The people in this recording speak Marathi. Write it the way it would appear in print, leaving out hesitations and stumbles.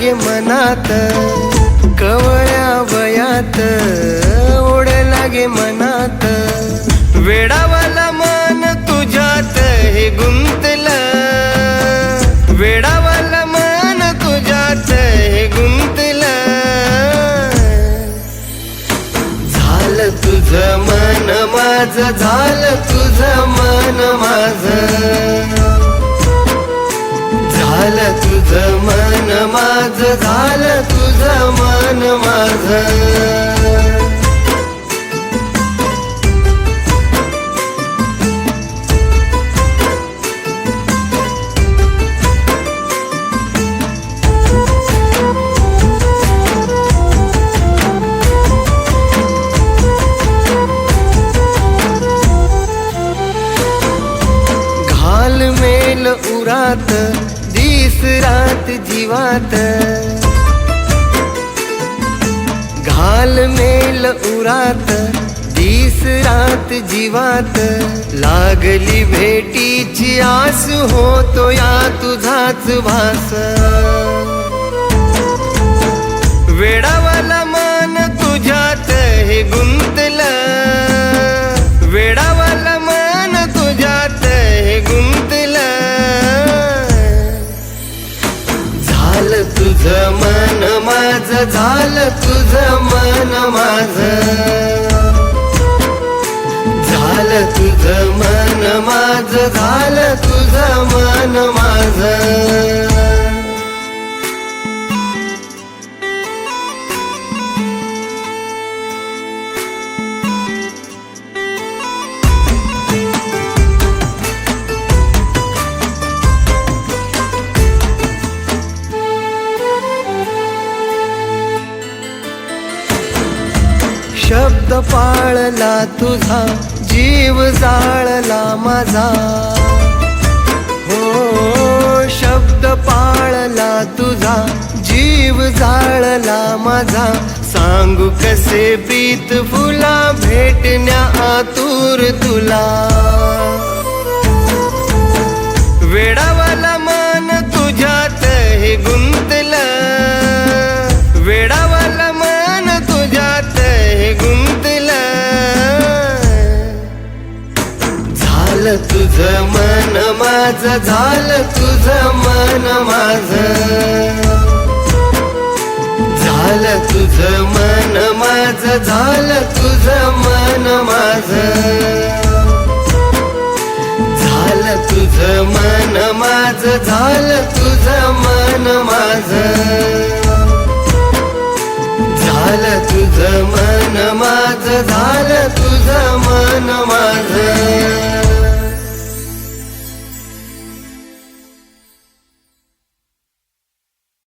लागे मनात, कवळ्या वयात ओढ लागे मनात, वेडावाला मन तुझ्यात हे गुंतलं, वेडावाला मन तुझ्यात हे गुंतलं, झालं तुझं मन माझं, झालं तुझं मन माझं, झालं तुझं मन माझं, झालं तुझं मन माझं. घालमेल उरात दिस रात जीवात, घालमेल उरात दिस रात जीवात, लागली भेटीची आस होतो या तुझाच भास, वेडावाला मन तुझ्यात हे गुंतलं, वेडावाला मन तुझ्यात हे गुंतलं, झालं तुझं मन माझं, झालं तुझं मन माझं, झालं तुझं मन माझं, झालं तुझं मन माझं. शब्द पाळला तुझा, जीव जाळला माझा, हो शब्द पाळला तुझा, जीव जाळला माझा, सांगू कसे प्रीत फुला भेटण्या आतुर तुला, वेडावाला मन तुझ्यात हे गुंतलं, वेडावाला मन तुझ्यात हे गुंतलं, झालं तुझं मन माझं, झालं तुझं मन माझं, झालं तुझं मन माझं, झालं तुझं मन माझं, झालं तुझं मन माझं, झालं तुझं मन माझं, झालं तुझं मन